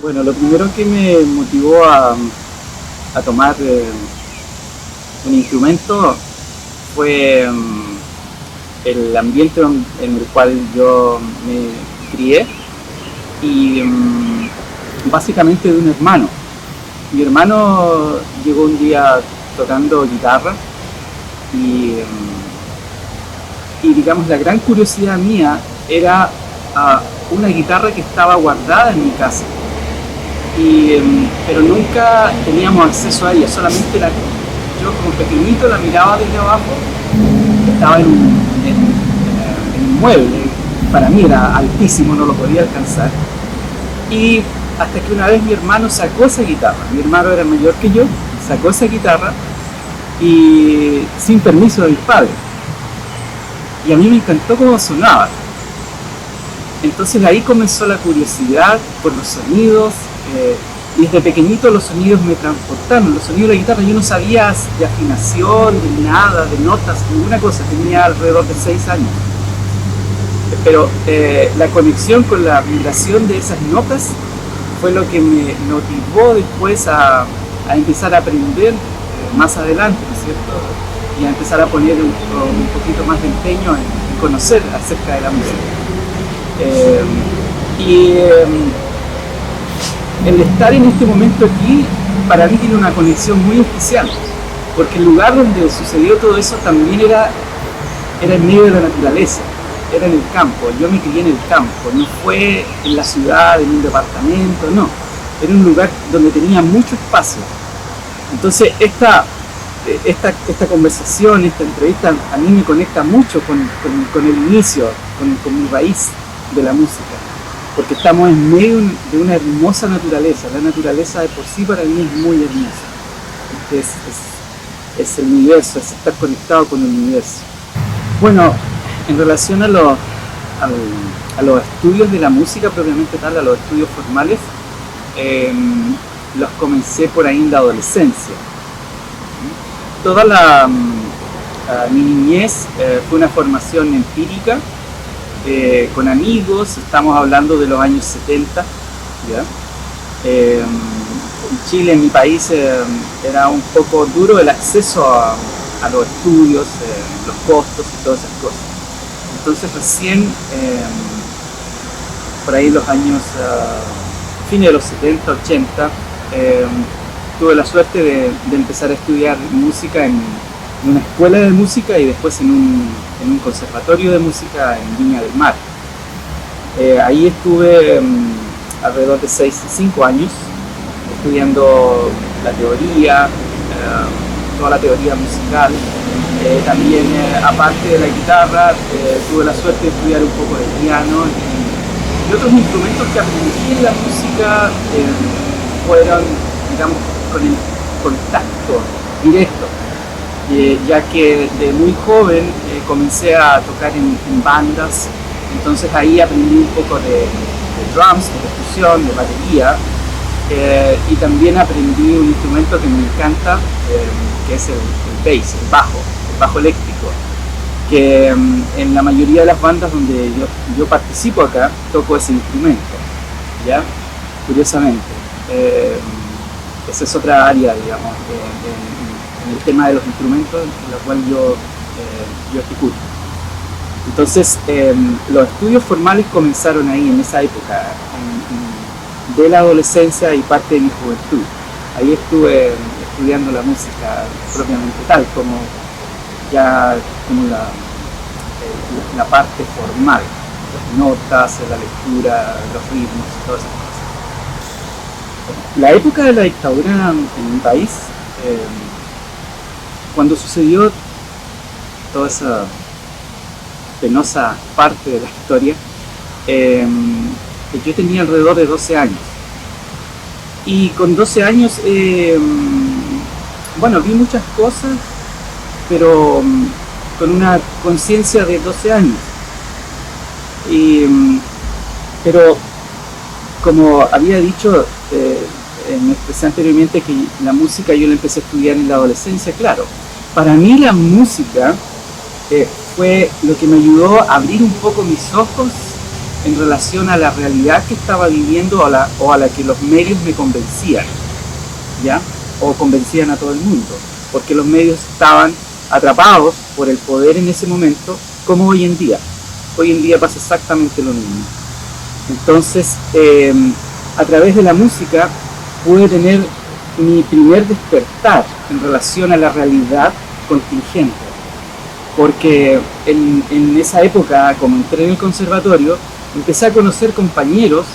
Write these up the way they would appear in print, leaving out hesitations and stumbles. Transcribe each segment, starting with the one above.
Bueno, lo primero que me motivó a tomar un instrumento fue el ambiente en el cual yo me crié y básicamente de un hermano. Mi hermano llegó un día tocando guitarra y, y digamos la gran curiosidad mía era una guitarra que estaba guardada en mi casa, pero nunca teníamos acceso a ella, solamente yo como pequeñito la miraba desde abajo, estaba en un mueble, para mí era altísimo, no lo podía alcanzar, y hasta que una vez mi hermano sacó esa guitarra, mi hermano era mayor que yo, sacó esa guitarra y sin permiso de mis padres, y a mí me encantó cómo sonaba. Entonces ahí comenzó la curiosidad por los sonidos, y desde pequeñito los sonidos me transportaron, los sonidos de la guitarra. Yo no sabía de afinación, de nada, de notas, ninguna cosa, tenía alrededor de 6 años. Pero la conexión con la vibración de esas notas fue lo que me motivó después a empezar a aprender más adelante, ¿no es cierto? Y a empezar a poner un poquito más de empeño en conocer acerca de la música. El estar en este momento aquí para mí tiene una conexión muy especial, porque el lugar donde sucedió todo eso también era en medio de la naturaleza, era en el campo. Yo me crié en el campo, no fue en la ciudad, en un departamento, no, era un lugar donde tenía mucho espacio. Entonces esta conversación, esta entrevista a mí me conecta mucho con el inicio, con mi raíz de la música, porque estamos en medio de una hermosa naturaleza. La naturaleza de por sí para mí es muy hermosa. Es el universo, es estar conectado con el universo. Bueno, en relación a los estudios de la música propiamente tal, a los estudios formales, los comencé por ahí en la adolescencia. Toda mi niñez fue una formación empírica, con amigos. Estamos hablando de los años 70, ¿ya? En Chile, en mi país, era un poco duro el acceso a los estudios, los costos y todas esas cosas. Entonces recién, por ahí los años, fines de los 70, 80, tuve la suerte de empezar a estudiar música en una escuela de música y después en un conservatorio de música en Viña del Mar. Ahí estuve alrededor de 5 años estudiando la teoría, toda la teoría musical. También, aparte de la guitarra, tuve la suerte de estudiar un poco de piano y otros instrumentos que aprendí en la música fueron, digamos, con el contacto directo. Ya que de muy joven comencé a tocar en bandas, entonces ahí aprendí un poco de drums, de percusión, de batería, y también aprendí un instrumento que me encanta, que es el bass, el bajo eléctrico, que en la mayoría de las bandas donde yo participo acá, toco ese instrumento, ¿ya? Curiosamente. Esa es otra área, digamos, en el tema de los instrumentos en la cual yo ejecuto. Entonces, los estudios formales comenzaron ahí, en esa época, de la adolescencia y parte de mi juventud. Ahí estuve estudiando la música propiamente tal, como la parte formal, las notas, la lectura, los ritmos y todas esas cosas. La época de la dictadura en mi país, cuando sucedió toda esa penosa parte de la historia, yo tenía alrededor de 12 años. Y con 12 años, bueno, vi muchas cosas, pero con una conciencia de 12 años. Pero, como había dicho, me expresé anteriormente que la música yo la empecé a estudiar en la adolescencia, claro. Para mí la música fue lo que me ayudó a abrir un poco mis ojos en relación a la realidad que estaba viviendo o a la que los medios me convencían, ¿ya? O convencían a todo el mundo, porque los medios estaban atrapados por el poder en ese momento, como hoy en día. Hoy en día pasa exactamente lo mismo. Entonces, a través de la música pude tener mi primer despertar en relación a la realidad contingente, porque en esa época, como entré en el conservatorio, empecé a conocer compañeros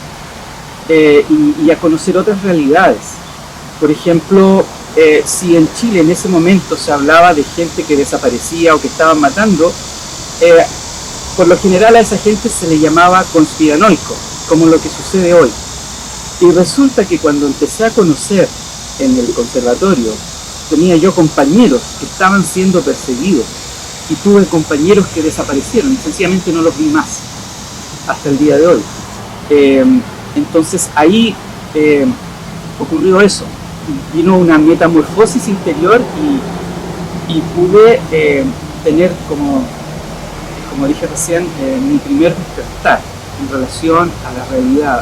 y a conocer otras realidades. Por ejemplo, si en Chile en ese momento se hablaba de gente que desaparecía o que estaban matando, por lo general a esa gente se le llamaba conspiranoico, como lo que sucede hoy. Y resulta que cuando empecé a conocer en el conservatorio, tenía yo compañeros que estaban siendo perseguidos y tuve compañeros que desaparecieron y sencillamente no los vi más hasta el día de hoy. Entonces ahí ocurrió eso, vino una metamorfosis interior y pude tener, como dije recién, mi primer despertar en relación a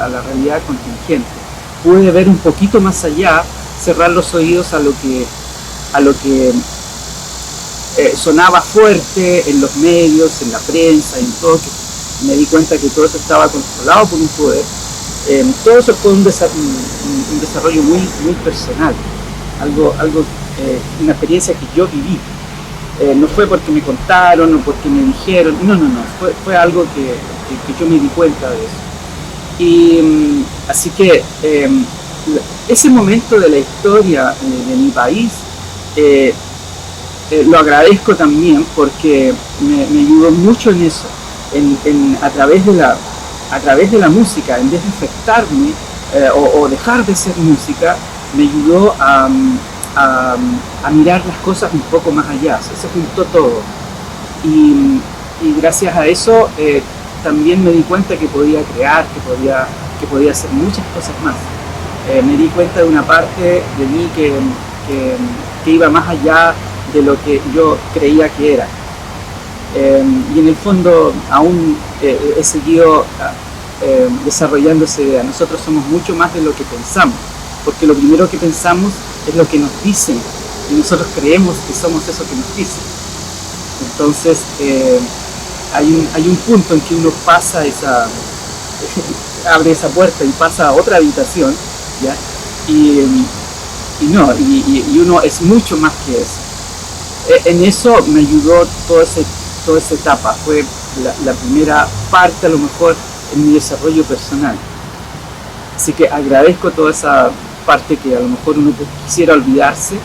la realidad contingente. Pude ver un poquito más allá, cerrar los oídos a lo que sonaba fuerte en los medios, en la prensa, en todo, que me di cuenta que todo eso estaba controlado por un poder. Todo eso fue un desarrollo muy, muy personal, una experiencia que yo viví. No fue porque me contaron o porque me dijeron, no, fue algo que yo me di cuenta de eso. Y así que ese momento de la historia de mi país lo agradezco también porque me ayudó mucho en eso, a través de la música, en vez de afectarme o dejar de ser música, me ayudó a mirar las cosas un poco más allá. Se juntó todo y gracias a eso también me di cuenta que podía crear, que podía hacer muchas cosas más. Me di cuenta de una parte de mí que iba más allá de lo que yo creía que era. Y en el fondo aún he seguido desarrollando esa idea. Nosotros somos mucho más de lo que pensamos, porque lo primero que pensamos es lo que nos dicen y nosotros creemos que somos eso que nos dicen. Entonces hay un punto en que uno pasa abre esa puerta y pasa a otra habitación, ¿ya? Y uno es mucho más que eso. En eso me ayudó toda esa etapa, fue la primera parte a lo mejor en mi desarrollo personal. Así que agradezco toda esa parte que a lo mejor uno quisiera olvidarse.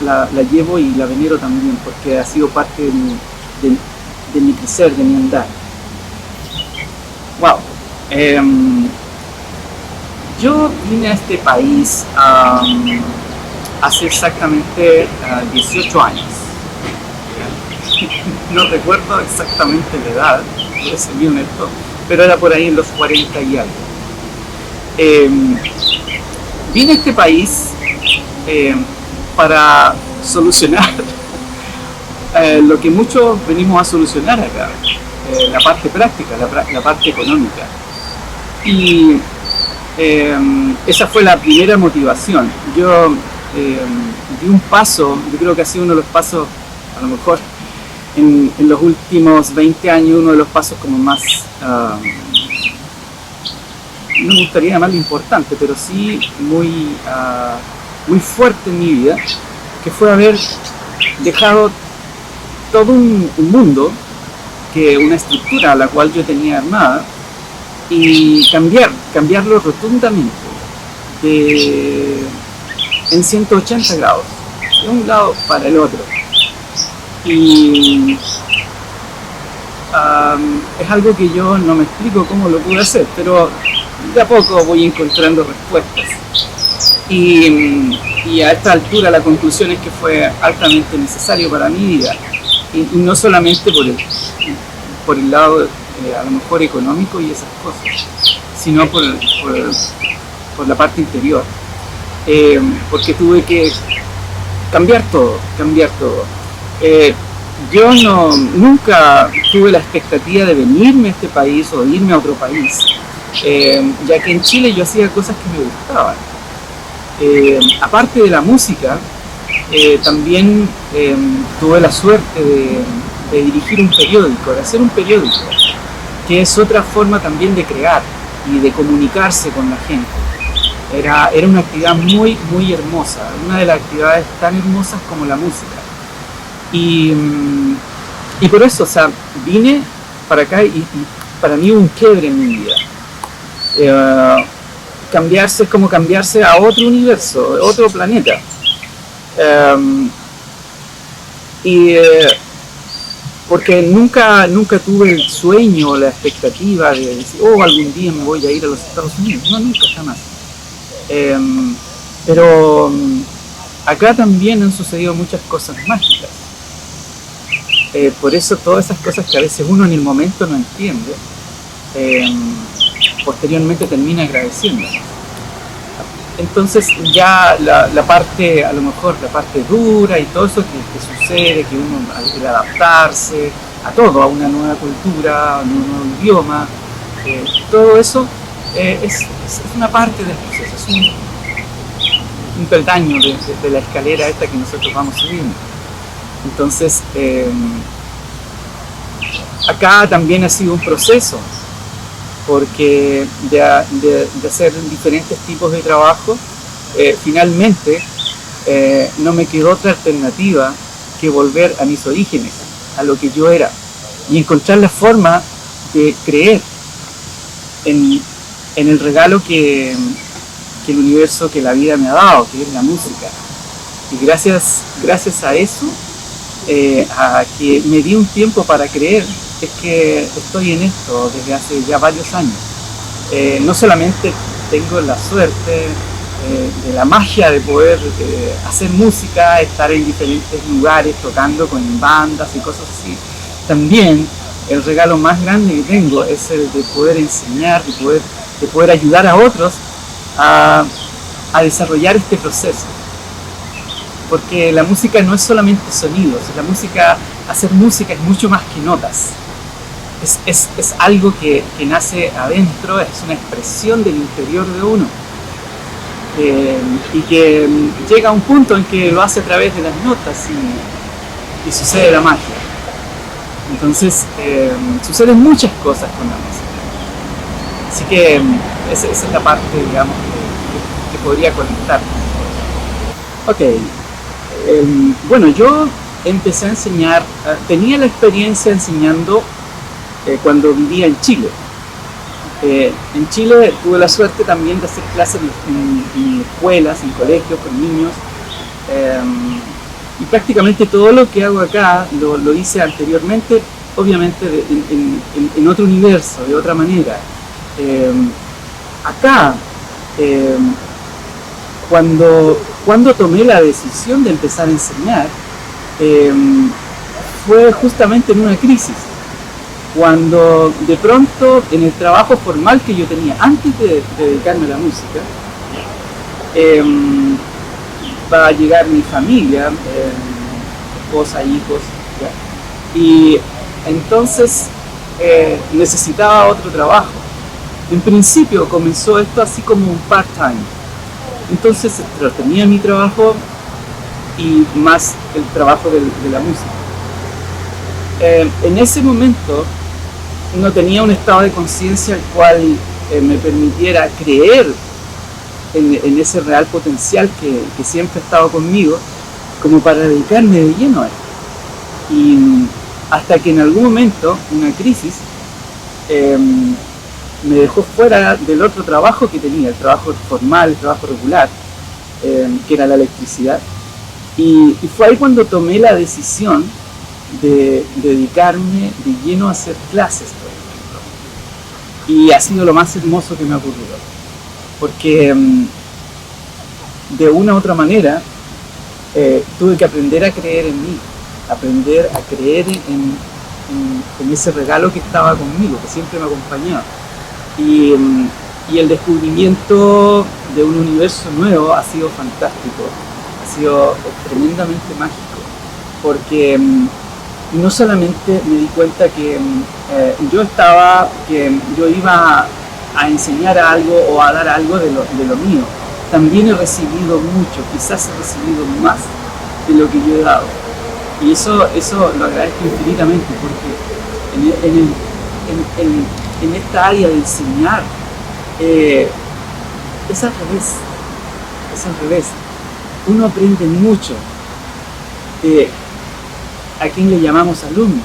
La llevo y la venero también porque ha sido parte de mi crecer, de mi andar. Wow. Yo vine a este país hace exactamente 18 años. No recuerdo exactamente la edad, voy a ser muy honesto, pero era por ahí en los 40 y algo. Vine a este país para solucionar lo que muchos venimos a solucionar acá, la parte práctica, la parte económica. Y esa fue la primera motivación. Yo di un paso, yo creo que ha sido uno de los pasos, a lo mejor en los últimos 20 años, uno de los pasos como más, no me gustaría llamarlo importante, pero sí muy fuerte en mi vida, que fue haber dejado todo un mundo, una estructura a la cual yo tenía armada, y cambiarlo rotundamente en 180 grados, de un lado para el otro. Y es algo que yo no me explico cómo lo pude hacer, pero de a poco voy encontrando respuestas. Y a esta altura la conclusión es que fue altamente necesario para mi vida, y no solamente por el lado a lo mejor económico y esas cosas, sino por la parte interior, porque tuve que cambiar todo. yo nunca tuve la expectativa de venirme a este país o de irme a otro país, ya que en Chile yo hacía cosas que me gustaban. Aparte de la música, también tuve la suerte de dirigir un periódico, de hacer un periódico, que es otra forma también de crear y de comunicarse con la gente. Era una actividad muy, muy hermosa, una de las actividades tan hermosas como la música. Y por eso, o sea, vine para acá y para mí hubo un quiebre en mi vida. Cambiarse es como cambiarse a otro universo, otro planeta. Porque nunca tuve el sueño o la expectativa de decir, oh, algún día me voy a ir a los Estados Unidos. No, nunca, jamás. Pero acá también han sucedido muchas cosas mágicas. Por eso todas esas cosas que a veces uno en el momento no entiende, posteriormente termina agradeciendo. Entonces ya la parte, a lo mejor la parte dura y todo eso que sucede, que uno al adaptarse a todo, a una nueva cultura, a un nuevo idioma, todo eso es una parte del proceso, es un peldaño de la escalera esta que nosotros vamos subiendo. Entonces, acá también ha sido un proceso, porque de hacer diferentes tipos de trabajo, finalmente no me quedó otra alternativa que volver a mis orígenes, a lo que yo era, y encontrar la forma de creer en el regalo que el universo, que la vida me ha dado, que es la música. Y gracias a eso, a que me di un tiempo para creer, es que estoy en esto desde hace ya varios años. No solamente tengo la suerte de la magia de poder hacer música, estar en diferentes lugares tocando con bandas y cosas así, también el regalo más grande que tengo es el de poder enseñar, de poder ayudar a otros a desarrollar este proceso. Porque la música no es solamente sonidos, hacer música es mucho más que notas. Es algo que nace adentro, es una expresión del interior de uno, y que llega a un punto en que lo hace a través de las notas y sucede la magia. Entonces suceden muchas cosas con la música. Así que esa es la parte, digamos, que podría conectar. Ok, bueno, yo empecé a enseñar, tenía la experiencia enseñando cuando vivía en Chile. En Chile tuve la suerte también de hacer clases en escuelas, en colegios, con niños, y prácticamente todo lo que hago acá lo hice anteriormente, obviamente en otro universo, de otra manera. Acá, cuando tomé la decisión de empezar a enseñar, fue justamente en una crisis. Cuando de pronto en el trabajo formal que yo tenía antes de dedicarme a la música, va a llegar mi familia, esposa, hijos, ¿ya? Y entonces necesitaba otro trabajo. En principio comenzó esto así como un part-time, entonces tenía mi trabajo y más el trabajo de la música. En ese momento no tenía un estado de conciencia el cual me permitiera creer en ese real potencial que siempre ha estado conmigo, como para dedicarme de lleno a él. Y hasta que en algún momento, una crisis, me dejó fuera del otro trabajo que tenía, el trabajo formal, el trabajo regular, que era la electricidad. Y fue ahí cuando tomé la decisión de dedicarme de lleno a hacer clases, por ejemplo. Y ha sido lo más hermoso que me ha ocurrido, porque de una u otra manera tuve que aprender a creer en mí, aprender a creer en ese regalo que estaba conmigo, que siempre me acompañaba. Y el descubrimiento de un universo nuevo ha sido fantástico, ha sido tremendamente mágico, porque no solamente me di cuenta que yo iba a enseñar algo o a dar algo de lo mío, también he recibido mucho, quizás he recibido más de lo que yo he dado. Y eso lo agradezco infinitamente, porque en esta área de enseñar es al revés. Uno aprende mucho. ¿A quién le llamamos alumno?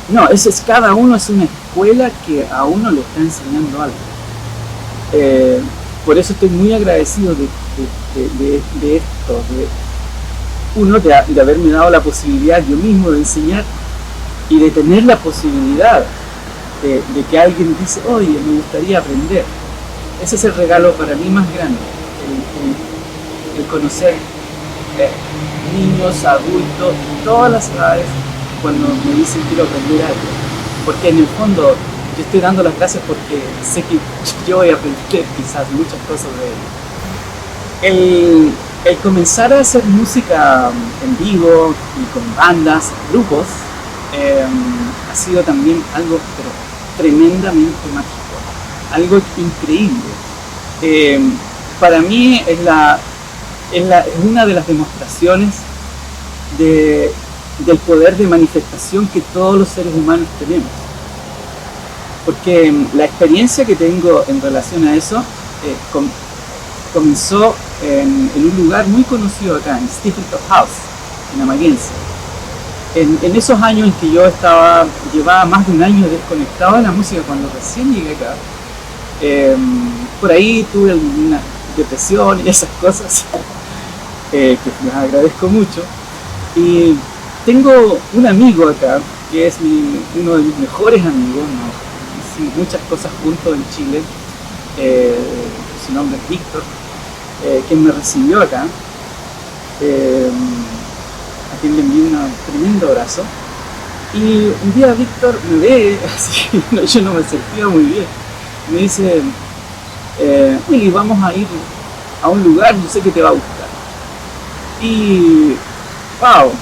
No, cada uno es una escuela que a uno le está enseñando algo. Por eso estoy muy agradecido de esto, de haberme dado la posibilidad yo mismo de enseñar y de tener la posibilidad de que alguien dice, oye, me gustaría aprender. Ese es el regalo para mí más grande, el conocer niños, adultos, todas las edades, cuando me dicen quiero aprender algo. Porque en el fondo yo estoy dando las clases porque sé que yo voy a aprender quizás muchas cosas de ellos. El comenzar a hacer música en vivo y con bandas, grupos, ha sido también algo pero tremendamente mágico, algo increíble. Para mí es una de las demostraciones del poder de manifestación que todos los seres humanos tenemos. Porque la experiencia que tengo en relación a eso comenzó en un lugar muy conocido acá, en Stephen House, en Amaguense. En esos años en que yo llevaba más de un año desconectado de la música cuando recién llegué acá, por ahí tuve una depresión y esas cosas, que les agradezco mucho. Y tengo un amigo acá, que es uno de mis mejores amigos, ¿no? Hicimos muchas cosas juntos en Chile, su nombre es Víctor, quien me recibió acá, a quien le envío un tremendo abrazo. Y un día Víctor me ve, así, yo no me sentía muy bien, me dice, Willy, vamos a ir a un lugar, yo sé que te va a gustar. Y wow,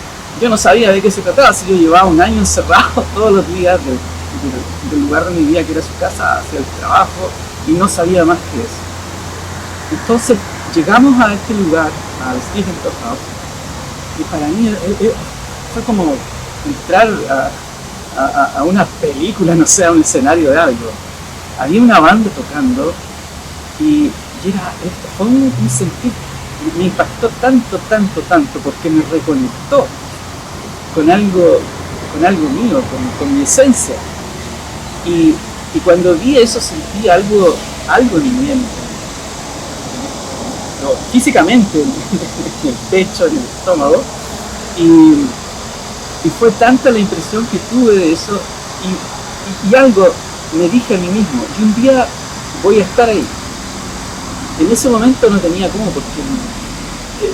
yo no sabía de qué se trataba, si yo llevaba un año encerrado todos los días del lugar de mi vida, que era su casa, hacia el trabajo, y no sabía más que eso. Entonces llegamos a este lugar, al Stephen House, y para mí fue como entrar a una película, no sé, a un escenario de algo. Había una banda tocando y fue un sentir, me impactó tanto, porque me reconectó con algo mío, con mi esencia. Y cuando vi eso sentí algo en mí, físicamente, en el pecho, en el estómago, y fue tanta la impresión que tuve de eso, y algo me dije a mí mismo, y un día voy a estar ahí. En ese momento no tenía cómo, porque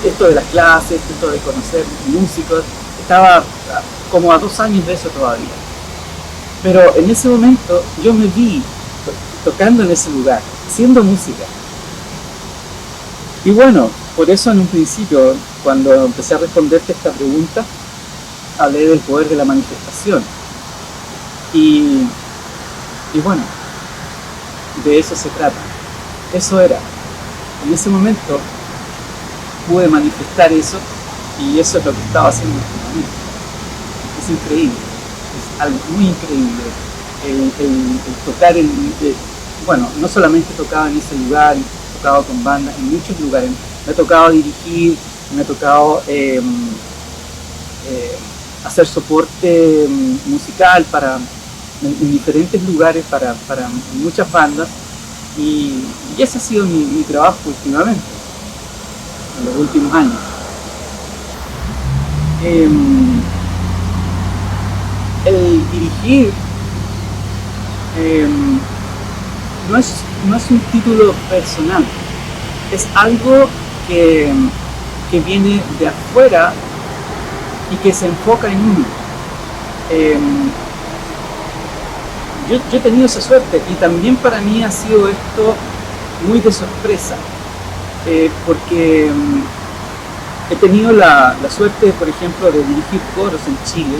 esto de las clases, esto de conocer músicos, estaba como a 2 años de eso todavía. Pero en ese momento yo me vi tocando en ese lugar, haciendo música. Y bueno, por eso en un principio, cuando empecé a responderte esta pregunta, hablé del poder de la manifestación. Y bueno, de eso se trata. Eso era. En ese momento pude manifestar eso, y eso es lo que estaba haciendo en este momento. Es increíble, es algo muy increíble el tocar bueno, no solamente tocaba en ese lugar, tocaba con bandas en muchos lugares, me ha tocado dirigir, me ha tocado hacer soporte musical en diferentes lugares para muchas bandas, y ese ha sido mi trabajo últimamente, en los últimos años. El dirigir no es un título personal, es algo que viene de afuera y que se enfoca en uno. Yo he tenido esa suerte, y también para mí ha sido esto muy de sorpresa, porque he tenido la suerte, por ejemplo, de dirigir coros en Chile,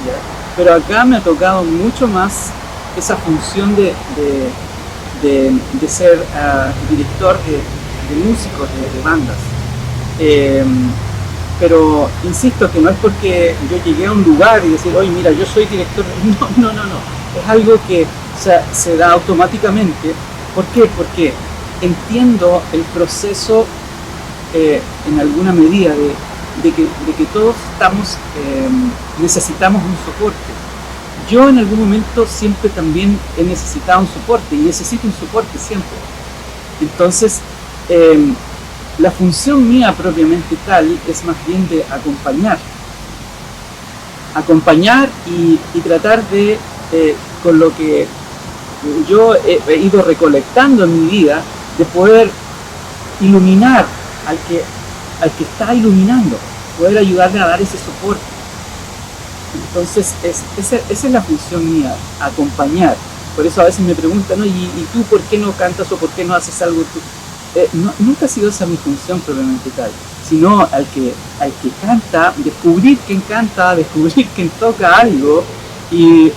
¿ya? Pero acá me ha tocado mucho más esa función de ser director de músicos, de bandas. Eh, pero insisto que no es porque yo llegué a un lugar y decir, oye, mira, yo soy director. No. Es algo que se da automáticamente. ¿Por qué? Porque entiendo el proceso en alguna medida de que todos necesitamos un soporte. Yo en algún momento siempre también he necesitado un soporte y necesito un soporte siempre. Entonces, la función mía propiamente tal es más bien de acompañar y tratar de, con lo que yo he ido recolectando en mi vida, de poder iluminar al que está iluminando, poder ayudarle a dar ese soporte. Entonces esa es la función mía, acompañar. Por eso a veces me preguntan, ¿no? ¿Y tú por qué no cantas o por qué no haces algo tú? Nunca ha sido esa mi función propiamente tal, sino al que canta, descubrir quién canta, descubrir quién toca algo y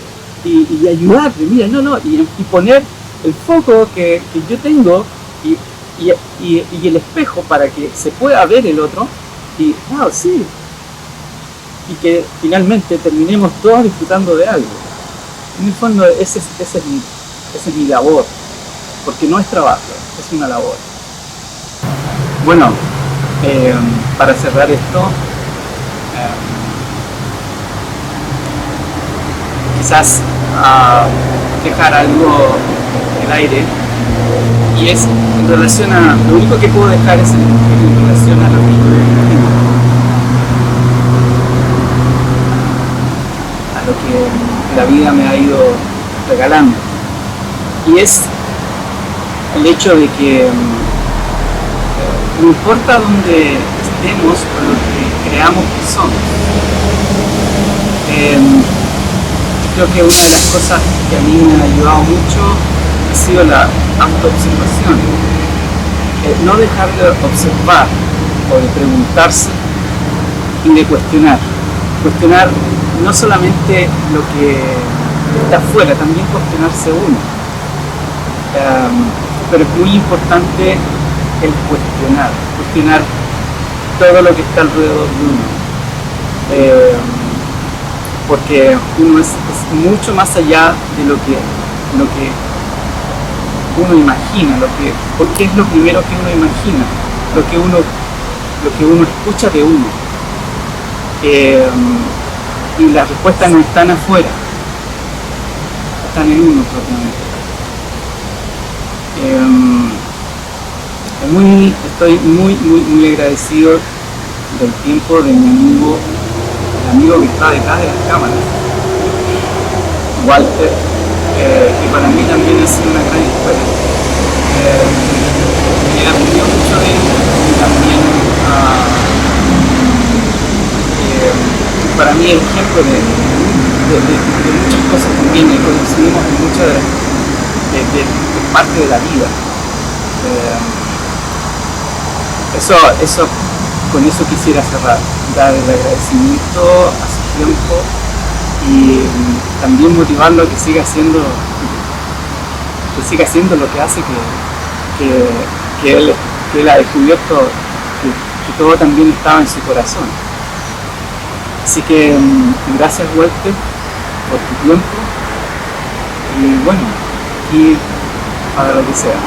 ayudarle, mira, y poner el foco que yo tengo y el espejo para que se pueda ver el otro y, wow, sí, y que finalmente terminemos todos disfrutando de algo. En el fondo esa es mi labor, porque no es trabajo, es una labor. Bueno, para cerrar esto, quizás dejar algo en el aire, y es en relación a, lo único que puedo dejar es en relación a lo que yo he vivido, a lo que la vida me ha ido regalando, y es el hecho de que no importa dónde estemos o lo que creamos que somos, creo que una de las cosas que a mí me ha ayudado mucho ha sido la autoobservación. No dejar de observar o de preguntarse y de cuestionar. Cuestionar no solamente lo que está afuera, también cuestionarse uno. Pero es muy importante el cuestionar todo lo que está alrededor de uno. Porque uno es mucho más allá de lo que uno imagina, porque es lo primero que uno imagina, lo que uno escucha de uno. Y las respuestas no están afuera, están en uno propiamente. Estoy muy agradecido del tiempo de mi amigo, el amigo que está detrás de las cámaras, Walter, que para mí también ha sido una gran escuela. He aprendido mucho de él y también para mí el ejemplo de muchas cosas también, coincidimos en muchas de parte de la vida. Con eso quisiera cerrar, dar el agradecimiento a su tiempo y también motivarlo a que siga haciendo lo que hace, que él ha descubierto que todo también estaba en su corazón. Así que gracias, Walter, por tu tiempo y bueno, y para lo que sea.